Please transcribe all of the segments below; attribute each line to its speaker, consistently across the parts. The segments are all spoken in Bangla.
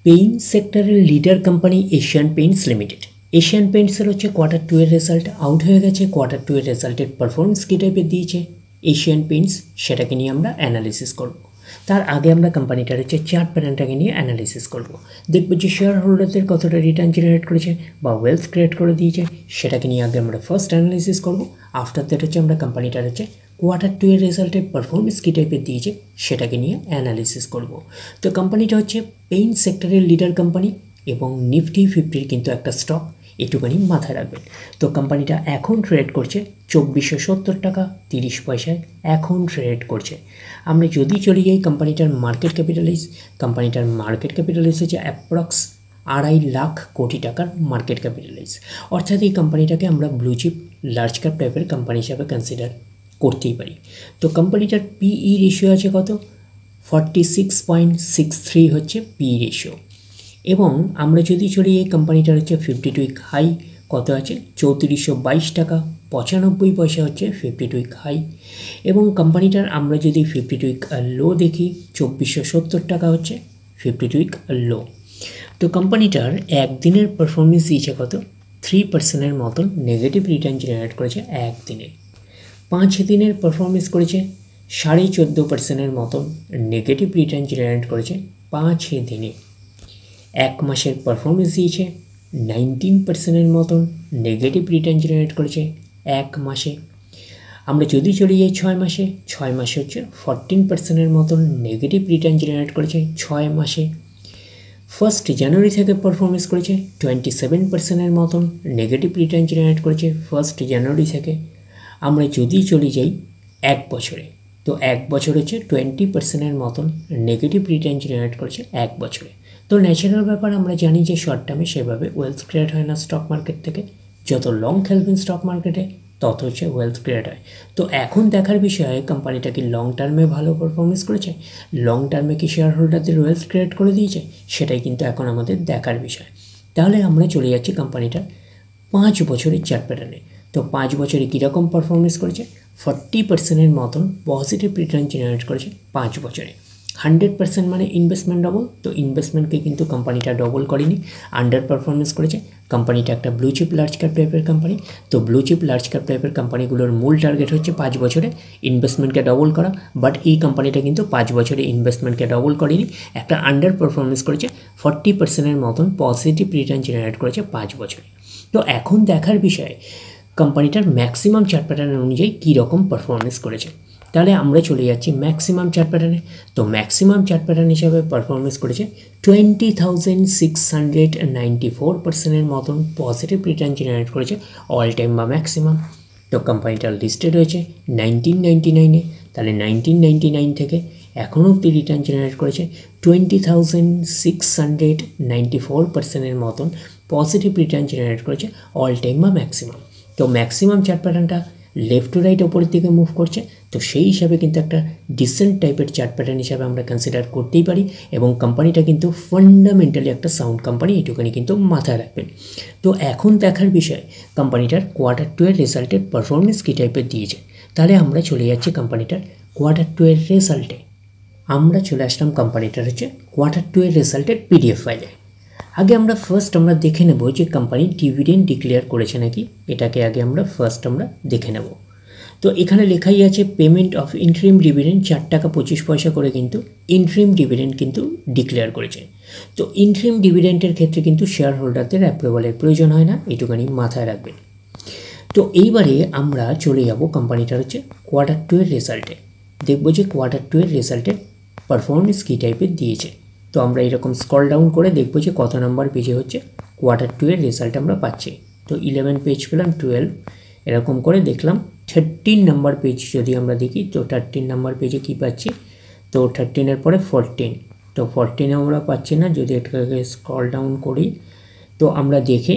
Speaker 1: পেইন্ট সেক্টরের leader company Asian Paints limited. Asian পেইন্টসের হচ্ছে কোয়ার্টার 2 এর রেজাল্ট আউট হয়ে গেছে। কোয়ার্টার 2 এর রেজাল্টের পারফরমেন্স কী টাইপের দিয়েছে এশিয়ান পেইন্টস, সেটাকে নিয়ে আমরা অ্যানালিসিস করব। তার আগে আমরা কোম্পানিটার হচ্ছে চার্ট প্যাটার্নটাকে নিয়ে অ্যানালিসিস করব। দেখব যে শেয়ার হোল্ডারদের কতটা রিটার্ন জেনারেট করেছে বা ওয়েলথ ক্রিয়েট করে দিয়েছে, সেটাকে নিয়ে আগে আমরা ফার্স্ট অ্যানালিসিস করব। আফটার দ্যাট হচ্ছে আমরা কোম্পানিটার হচ্ছে কোয়ার্টার 2 এর রেজাল্টের পারফরমেন্স কী টাইপের দিয়েছে সেটাকে নিয়ে অ্যানালিসিস করব। তো কোম্পানিটা হচ্ছে পেইন্ট সেক্টরের লিডার কোম্পানি এবং নিফটি 50 কিন্তু একটা স্টক, এটুখানি মাথায় রাখবেন। তো কোম্পানিটা এখন ট্রেড করছে 2470 টাকা 30 পয়সায় এখন ট্রেড করছে। আমরা যদি চলে যাই কোম্পানিটার মার্কেট ক্যাপিটালাইজ হচ্ছে অ্যাপ্রক্স 2.5 লাখ কোটি টাকার মার্কেট ক্যাপিটালাইজ। অর্থাৎ এই কোম্পানিটাকে আমরা ব্লু চিপ লার্জ ক্যাপ টাইপের কোম্পানি হিসাবে কনসিডার করতেই পারি। তো কোম্পানিটার পিই রেশিও আছে কত, 46.63 হচ্ছে পিই রেশিও। এবং আমরা যদি চলি এই কোম্পানিটার হচ্ছে 52 উইক হাই কত আছে, 3422 টাকা 95 পয়সা হচ্ছে 52 উইক হাই। এবং কোম্পানিটার আমরা যদি 52 উইক লো দেখি 2470 টাকা হচ্ছে 52 উইক লো। তো কোম্পানিটার একদিনের পারফরমেন্স দিয়েছে কত, 3% মতন নেগেটিভ রিটার্ন জেনারেট করেছে একদিনে। 5 দিনের পারফরমেন্স করেছে 14.5% মতন নেগেটিভ রিটার্ন জেনারেট করেছে 5 দিনে। 1 মাসের পারফরমেন্স দিয়েছে 19% মতন নেগেটিভ রিটার্ন জেনারেট করেছে 1 মাসে। আমরা যদি চলে যাই 6 মাসে হচ্ছে 14% মতন নেগেটিভ রিটার্ন জেনারেট করেছে 6 মাসে। 1 জানুয়ারি থেকে পারফরমেন্স করেছে 27% মতন নেগেটিভ রিটার্ন জেনারেট করেছে 1 জানুয়ারি থেকে। আমরা যদি চলে যাই 1 বছরে, তো 1 বছর হচ্ছে 20% মতন নেগেটিভ রিটার্ন জেনারেট করেছে 1 বছরে। তো ন্যাচারাল ব্যাপার, আমরা জানি যে শর্ট টার্মে সেভাবে ওয়েলথ ক্রিয়েট হয় না স্টক মার্কেট থেকে। যত লং খেলবেন স্টক মার্কেটে তত হচ্ছে ওয়েলথ ক্রিয়েট হয়। তো এখন দেখার বিষয় কোম্পানিটা কি লং টার্মে ভালো পারফরমেন্স করেছে, লং টার্মে কি শেয়ার হোল্ডারদের ওয়েলথ ক্রিয়েট করে দিয়েছে, সেটাই কিন্তু এখন আমাদের দেখার বিষয়। তাহলে আমরা চলে যাচ্ছি কোম্পানিটার 5 বছরের চার্ট প্যাটার্নে। তো 5 বছরে কীরকম পারফরমেন্স করেছে, 40% মতন পজিটিভ রিটার্ন জেনারেট করেছে 5 বছরে। 100% মানে ইনভেস্টমেন্ট ডবল, তো ইনভেস্টমেন্টকে কিন্তু কোম্পানিটা ডবল করেনি, আন্ডার পারফরমেন্স করেছে। কোম্পানিটা একটা ব্লু চিপ লার্জ ক্যাপ টাইপের কোম্পানি। তো ব্লু চিপ লার্জ ক্যাপ টাইপের কোম্পানিগুলোর মূল টার্গেট হচ্ছে 5 বছরে ইনভেস্টমেন্টকে ডবল করা, বাট এই কোম্পানিটা কিন্তু 5 বছরে ইনভেস্টমেন্টকে ডবল করেনি, একটা আন্ডার পারফরমেন্স করেছে। 40% মতন পজিটিভ রিটার্ন জেনারেট করেছে 5 বছরে। তো এখন দেখার বিষয় কোম্পানিটার ম্যাক্সিমাম চার্ট প্যাটার্ন অনুযায়ী কীরকম পারফরমেন্স করেছে। তাহলে আমরা চলে যাচ্ছি ম্যাক্সিমাম চার্ট প্যাটার্নে। তো ম্যাক্সিমাম চার্ট প্যাটার্ন হিসাবে পারফরমেন্স করেছে 20,694% মতন পজিটিভ রিটার্ন জেনারেট করেছে অল টাইম বা ম্যাক্সিমাম। তো কোম্পানিটা লিস্টেড হয়েছে 1999-এ, তাহলে 1999 থেকে এখনও অব্দি রিটার্ন জেনারেট করেছে 20,694% মতন পজিটিভ রিটার্ন জেনারেট করেছে অল টাইম বা ম্যাক্সিমাম। তো ম্যাক্সিমাম চার্ট প্যাটার্নটা লেফট টু রাইট ওপরের দিকে মুভ করছে, তো সেই হিসাবে কিন্তু একটা ডিসেন্ট টাইপের চার্ট প্যাটার্ন হিসাবে আমরা কনসিডার করতেই পারি। এবং কোম্পানিটা কিন্তু ফান্ডামেন্টালি একটা সাউন্ড কোম্পানি, এটুকুনি কিন্তু মাথায় রাখবেন। তো এখন দেখার বিষয় কোম্পানিটার কোয়ার্টার 2 এর রেজাল্টের পারফরমেন্স কী টাইপের দিয়েছে। তাহলে আমরা চলে যাচ্ছি কোম্পানিটার কোয়ার্টার 2 এর রেজাল্টে। আমরা চলে আসলাম কোম্পানিটার হচ্ছে কোয়ার্টার 2 এর রেজাল্টের পিডিএফ ফাইলে। আগে আমরা আমরা দেখে নেব যে কোম্পানি ডিভিডেন্ড ডিক্লেয়ার করেছে নাকি, এটাকে আগে আমরা দেখে নেব। তো এখানে লেখাই আছে পেমেন্ট অফ ইন্টারিম ডিভিডেন্ড 4 টাকা 25 পয়সা করে কিন্তু ইন্টারিম ডিভিডেন্ড কিন্তু ডিক্লেয়ার করেছে। তো ইন্টারিম ডিভিডেন্ডের ক্ষেত্রে কিন্তু শেয়ার হোল্ডারদের অ্যাপ্রুভালের প্রয়োজন হয় না, এটুখানি মাথায় রাখবেন। তো এইবারে আমরা চলে যাব কোম্পানিটার হচ্ছে কোয়ার্টার 2 এর রেজাল্টে। দেখব যে কোয়ার্টার 2 এর রেজাল্টের পারফরমেন্স কী টাইপের দিয়েছে। তো আমরা এরকম স্ক্রল ডাউন করে দেখব যে কত নাম্বার পেজে হচ্ছে কোয়ার্টার 2 এর রেজাল্ট আমরা পাচ্ছি। তো 11 পেজ পেলাম, 12 এরকম করে দেখলাম। 13 নাম্বার পেজ যদি আমরা দেখি, তো 13 নাম্বার পেজে কী পাচ্ছি, তো 13-এর পরে 14, তো 14 আমরা পাচ্ছি না। যদি এটাকে স্ক্রল ডাউন করি তো আমরা দেখে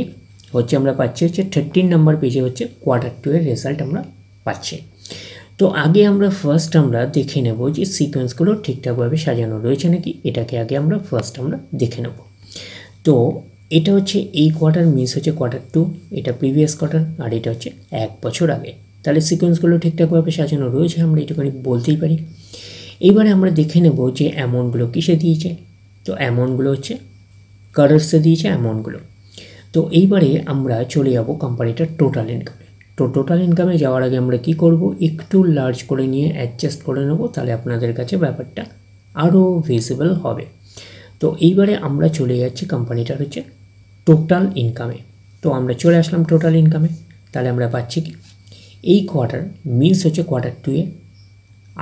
Speaker 1: হচ্ছে আমরা পাচ্ছি হচ্ছে 13 নাম্বার পেজে হচ্ছে কোয়ার্টার 2 এর রেজাল্ট আমরা পাচ্ছি। তো আগে আমরা আমরা দেখে নেব যে সিকোয়েন্সগুলো ঠিকঠাকভাবে সাজানো রয়েছে নাকি, এটাকে আগে আমরা দেখে নেব। তো এটা হচ্ছে এই কোয়ার্টার মিস হচ্ছে কোয়ার্টার 2, এটা প্রিভিয়াস কোয়ার্টার, আর এটা হচ্ছে 1 বছর আগে। তাহলে সিকোয়েন্সগুলো ঠিকঠাকভাবে সাজানো রয়েছে, আমরা এটুখানি বলতেই পারি। এইবারে আমরা দেখে নেব যে অ্যামাউন্টগুলো কিসে দিয়েছে। তো অ্যামাউন্টগুলো হচ্ছে কালার্সে দিয়েছে অ্যামাউন্টগুলো। তো এইবারে আমরা চলে যাব কোম্পানিটার টোটাল ইনকামে। তো টোটাল ইনকামে যাওয়ার আগে আমরা কি করব, একটু লার্জ করে নিয়ে অ্যাডজাস্ট করে নেব, তাহলে আপনাদের কাছে ব্যাপারটা আরও ভিজিবল হবে। তো এইবারে আমরা চলে যাচ্ছি কোম্পানিটার হচ্ছে টোটাল ইনকামে। তো আমরা চলে আসলাম টোটাল ইনকামে। তাহলে আমরা পাচ্ছি কি, এই কোয়ার্টার মিনস হচ্ছে কোয়ার্টার 2 এ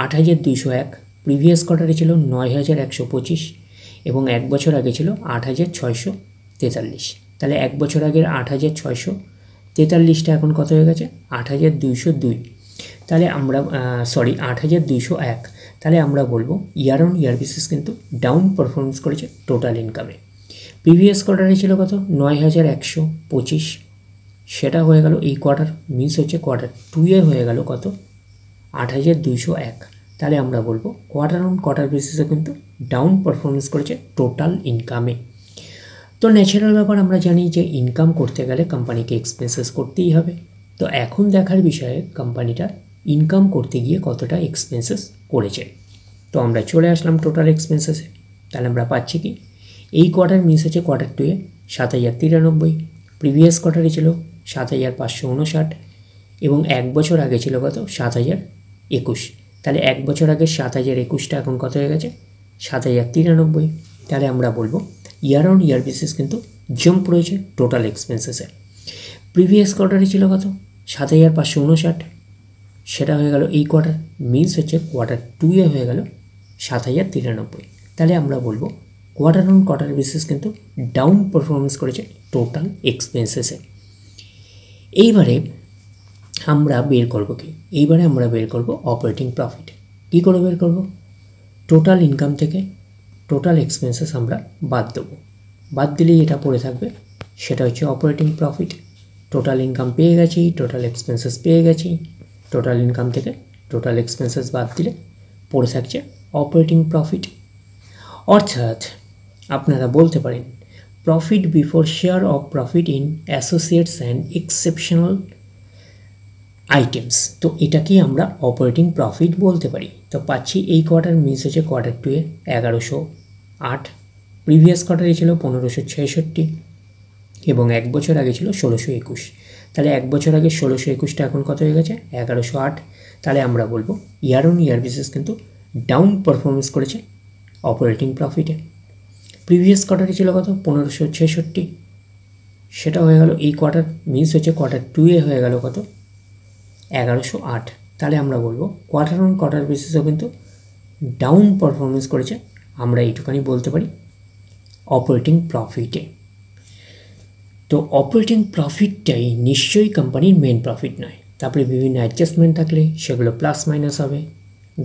Speaker 1: 8,201, প্রিভিয়াস কোয়ার্টারে ছিল 9,125 এবং এক বছর আগে ছিল 8,643। তাহলে এক বছর আগের 8,643টা এখন কত হয়ে গেছে, 8,202। তাহলে আমরা 8,201। তাহলে আমরা বলবো ইয়ার অন ইয়ার বেসিস কিন্তু ডাউন পারফরমেন্স করেছে টোটাল ইনকামে। প্রিভিয়াস কোয়ার্টারে ছিল কত, 9,125, সেটা হয়ে গেল এই কোয়ার্টার মিনস হচ্ছে কোয়ার্টার 2 এ হয়ে গেল কত, 8,201। তাহলে আমরা বলবো কোয়ার্টার অন কোয়ার্টার বেসিসে কিন্তু ডাউন পারফরমেন্স করেছে টোটাল ইনকামে। তো ন্যাচারাল ব্যাপার, আমরা জানি যে ইনকাম করতে গেলে কোম্পানিকে এক্সপেন্সেস করতেই হবে। তো এখন দেখার বিষয়ে কোম্পানিটা ইনকাম করতে গিয়ে কতটা এক্সপেন্সেস করেছে। তো আমরা চলে আসলাম টোটাল এক্সপেন্সেসে। তাহলে আমরা পাচ্ছি কি, এই কোয়ার্টার মিস হচ্ছে কোয়ার্টার 2 এ 7,093, প্রিভিয়াস কোয়ার্টারে ছিল 7,559 এবং এক বছর আগে ছিল কত, 7,021। তাহলে এক বছর আগে 7,021টা এখন কত হয়ে গেছে, 7,093। তাহলে আমরা বলবো ইয়ার অন ইয়ার বেসিস কিন্তু জাম্প রয়েছে টোটাল এক্সপেন্সেসে। প্রিভিয়াস কোয়ার্টারে ছিল কত, 7,559, সেটা হয়ে গেল এই কোয়ার্টার মিনস হচ্ছে কোয়ার্টার 2 এ হয়ে গেল 7,093। তাহলে আমরা বলবো কোয়ার্টার অন কোয়ার্টার বেসিস কিন্তু ডাউন পারফরমেন্স করেছে টোটাল এক্সপেন্সেসে। এইবারে আমরা বের করব কি, এইবারে আমরা বের করব অপারেটিং প্রফিট। কী করে বের করব, টোটাল ইনকাম থেকে টোটাল এক্সপেন্সেস আমরা বাদ দেবো, বাদ দিলেই এটা পড়ে থাকবে, সেটা হচ্ছে অপারেটিং প্রফিট। টোটাল ইনকাম পেয়ে গেছি, টোটাল এক্সপেন্সেস পেয়ে গেছি, টোটাল ইনকাম থেকে টোটাল এক্সপেন্সেস বাদ দিলে পড়ে থাকছে অপারেটিং প্রফিট। অর্থাৎ আপনারা বলতে পারেন profit before share of profit in associates and exceptional items. তো এটাকেই আমরা অপারেটিং প্রফিট বলতে পারি। তো পাচ্ছি এই কোয়ার্টার মিস হচ্ছে কোয়ার্টার 2 এ 1,108, প্রিভিয়াস কোয়ার্টারে ছিল 1,566 এবং এক বছর আগে ছিল 1,621। তাহলে এক বছর আগে 1,621টা এখন কত হয়ে গেছে, 1,108। তাহলে আমরা বলবো ইয়ার অন ইয়ার বেসিস কিন্তু ডাউন পারফরমেন্স করেছে অপারেটিং প্রফিটে। প্রিভিয়াস কোয়ার্টারে ছিল কত, 1,566, সেটা হয়ে গেল এই কোয়ার্টার মিস হচ্ছে কোয়ার্টার 2 এ হয়ে গেল কত, 1,108। তাহলে আমরা বলবো কোয়ার্টার অন কোয়ার্টার বেসিসও কিন্তু ডাউন পারফরমেন্স করেছে, আমরা এইটুখানি বলতে পারি অপারেটিং প্রফিটে। তো অপারেটিং প্রফিটটাই নিশ্চয়ই কোম্পানির মেন প্রফিট নয়। তারপরে বিভিন্ন অ্যাডজাস্টমেন্ট থাকলে সেগুলো প্লাস মাইনাস হবে,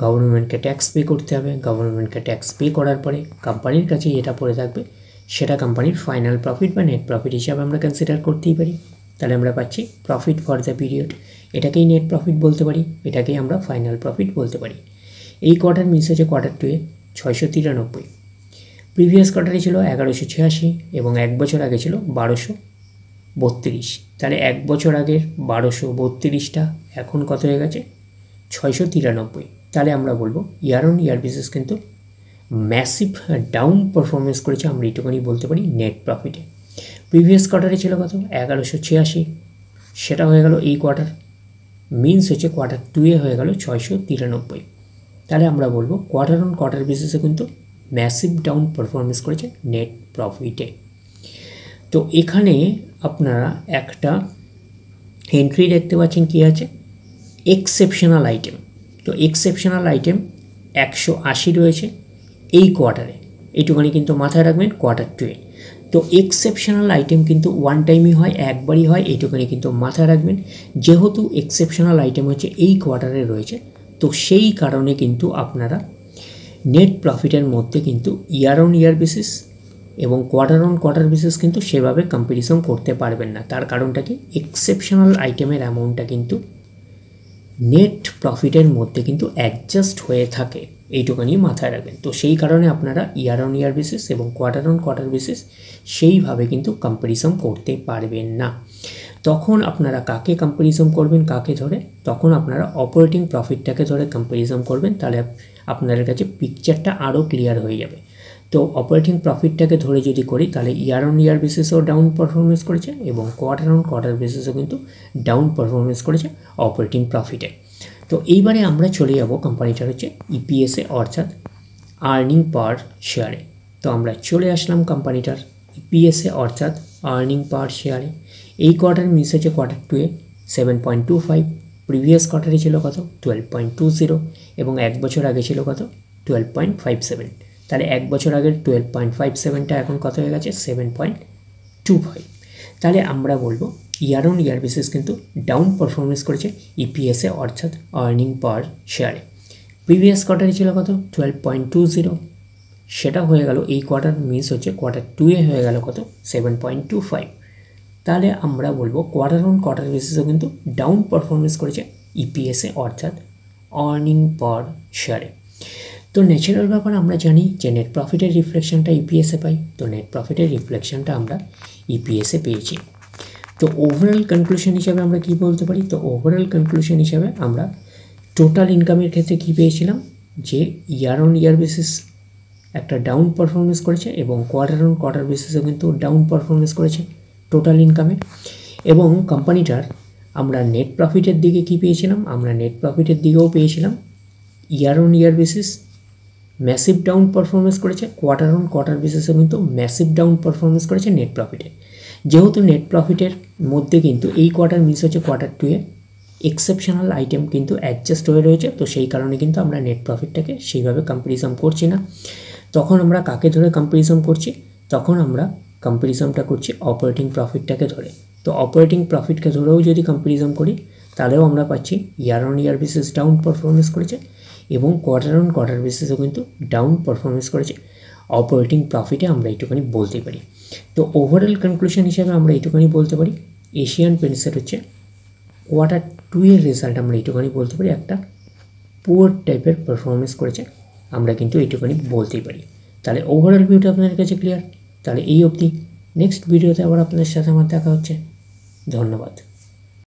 Speaker 1: গভর্নমেন্টকে ট্যাক্স পে করতে হবে, গভর্নমেন্টকে ট্যাক্স পে করার পরে কোম্পানির কাছে যেটা পড়ে থাকবে সেটা কোম্পানির ফাইনাল প্রফিট বা নেট প্রফিট হিসাবে আমরা কনসিডার করতেই পারি। তাহলে আমরা পাচ্ছি প্রফিট ফর দ্য পিরিয়ড, এটাকেই নেট প্রফিট বলতে পারি, এটাকেই আমরা ফাইনাল প্রফিট বলতে পারি। এই কোয়ার্টার মিস হচ্ছে কোয়ার্টার 2 এ 693, প্রিভিয়াস কোয়ার্টারে ছিল 1,186 এবং এক বছর আগে ছিল 1,232। তাহলে এক বছর আগের 1,232টা এখন কত হয়ে গেছে, 693। তাহলে আমরা বলবো ইয়ার অন ইয়ার বেসিস কিন্তু ম্যাসিভ ডাউন পারফরমেন্স করেছে, আমরা এইটুকুনি বলতে পারি নেট প্রফিটে। প্রিভিয়াস কোয়ার্টারে ছিল কত, 1,186, সেটা হয়ে গেল এই কোয়ার্টার মিনস হচ্ছে কোয়ার্টার 2 এ হয়ে গেল 693। তাহলে আমরা বলবো কোয়ার্টার অন কোয়ার্টার বেসিসে কিন্তু ম্যাসিভ ডাউন পারফরমেন্স করেছে নেট প্রফিটে। তো এখানে আপনারা একটা এন্ট্রি দেখতে পাচ্ছেন কি আছে, এক্সেপশনাল আইটেম। তো এক্সেপশনাল আইটেম 180 রয়েছে এই কোয়ার্টারে, এইটুখানি কিন্তু মাথায় রাখবেন কোয়ার্টার 2 এ। তো এক্সেপশনাল আইটেম কিন্তু ওয়ান টাইমই হয়, একবারই হয়, এইটুখানি কিন্তু মাথায় রাখবেন। যেহেতু এক্সেপশনাল আইটেম হচ্ছে এই কোয়ার্টারে রয়েছে, তো সেই কারণে কিন্তু আপনারা নেট প্রফিটের মধ্যে কিন্তু ইয়ার অন ইয়ার বেসিস এবং কোয়ার্টার অন কোয়ার্টার বেসিস কিন্তু সেভাবে কম্পারিজন করতে পারবেন না। তার কারণটা কি, এক্সেপশনাল আইটেমের অ্যামাউন্টটা কিন্তু নেট প্রফিটের মধ্যে কিন্তু অ্যাডজাস্ট হয়ে থাকে, এইটুখানি মাথায় রাখবেন। তো সেই কারণে আপনারা ইয়ার অন ইয়ার বেসিস এবং কোয়ার্টার অন কোয়ার্টার বেসিস সেইভাবে কিন্তু কম্পারিজন করতে পারবেন না। তখন আপনারা কাকে কম্পারিজন করবেন, কাকে ধরে, তখন আপনারা অপারেটিং প্রফিটটাকে ধরে কম্পারিজন করবেন, তাহলে আপনাদের কাছে পিকচারটা আরও ক্লিয়ার হয়ে যাবে। তো অপারেটিং প্রফিটটাকে ধরে যদি করি তাহলে ইয়ার অন ইয়ার বেসিসেও ডাউন পারফরমেন্স করেছে এবং কোয়ার্টার অন কোয়ার্টার বেসিসেও কিন্তু ডাউন পারফরমেন্স করেছে অপারেটিং প্রফিটে। তো এইবারে আমরা চলে যাব কোম্পানিটার হচ্ছে ইপিএসে অর্থাৎ আর্নিং পার শেয়ারে। তো আমরা চলে আসলাম কোম্পানিটার ইপিএসে অর্থাৎ আর্নিং পার শেয়ারে। এই কোয়ার্টার মিস হচ্ছে কোয়ার্টার 2-এ 7.25, প্রিভিয়াস কোয়ার্টারে ছিল কত 12.20 এবং এক বছর আগে ছিল কত 12.57। তাহলে এক বছর আগের 12.57টা এখন কত হয়ে গেছে 7.25। তাহলে আমরা বলবো ইয়ার অন ইয়ার বেসিস কিন্তু ডাউন পারফরমেন্স করেছে ইপিএসে অর্থাৎ আর্নিং পার শেয়ারে। প্রিভিয়াস কোয়ার্টারে ছিল কত 12.20, সেটা হয়ে গেল এই কোয়ার্টার মিস হচ্ছে কোয়ার্টার 2-এ হয়ে গেল কত 7.25। তাহলে আমরা বলবো কোয়ার্টার অন কোয়ার্টার বেসিসও কিন্তু ডাউন পারফরমেন্স করেছে ইপিএসে অর্থাৎ আর্নিং পার শেয়ারে। তো ন্যাচারাল ব্যাপার আমরা জানি যে নেট প্রফিটের রিফ্লেকশনটা ইপিএসে পাই, তো নেট প্রফিটের রিফ্লেকশনটা আমরা ইপিএসে পেয়েছি। তো ওভারঅল কনক্লুশন হিসাবে আমরা কি বলতে পারি, তো ওভারঅল কনক্লুশন হিসাবে আমরা টোটাল ইনকামের ক্ষেত্রে কি পেয়েছিলাম যে ইয়ার অন ইয়ার বেসিস একটা ডাউন পারফরমেন্স করেছে এবং কোয়ার্টার অন কোয়ার্টার বেসিসও কিন্তু ডাউন পারফরমেন্স করেছে টোটাল ইনকামে। এবং কোম্পানিটার আমরা নেট প্রফিটের দিকে কি পেয়েছিলাম, আমরা নেট প্রফিটের দিকেও পেয়েছিলাম ইয়ার on year basis massive down performance করেছে, কোয়ার্টার অন কোয়ার্টার বেসিসে কিন্তু ম্যাসিভ ডাউন পারফরমেন্স করেছে নেট প্রফিটে। যেহেতু নেট প্রফিটের মধ্যে কিন্তু এই কোয়ার্টার মিস হচ্ছে কোয়ার্টার 2-এ এক্সেপশনাল আইটেম কিন্তু অ্যাডজাস্ট হয়ে রয়েছে, তো সেই কারণে কিন্তু আমরা নেট প্রফিটটাকে সেইভাবে কম্প্যারিজন করছি না। তখন আমরা কাকে ধরে কম্প্যারিজন করছি, তখন আমরা কম্প্যারিজনটা করছি অপারেটিং প্রফিটটাকে ধরে। তো অপারেটিং প্রফিটকে ধরেও যদি কম্প্যারিজন করি তাহলেও আমরা পাচ্ছি ইয়ার on year basis down performance করেছে এবং কোয়ার্টার অন কোয়ার্টার বেসিসও কিন্তু ডাউন পারফরমেন্স করেছে অপারেটিং প্রফিটে, আমরা এইটুখানি বলতে পারি। তো ওভারঅল কনক্লুশন হিসাবে আমরা এইটুখানি বলতে পারি এশিয়ান পেইন্টসের হচ্ছে কোয়ার্টার 2-এর রেজাল্ট আমরা এইটুখানি বলতে পারি একটা পুয়ার টাইপের পারফরমেন্স করেছে, আমরা কিন্তু এইটুখানি বলতেই পারি। তাহলে ওভারঅল ভিউটা আপনাদের কাছে ক্লিয়ার। তাহলে এই অবধি, নেক্সট ভিডিওতে আবার আপনাদের সাথে আমার দেখা হচ্ছে। ধন্যবাদ।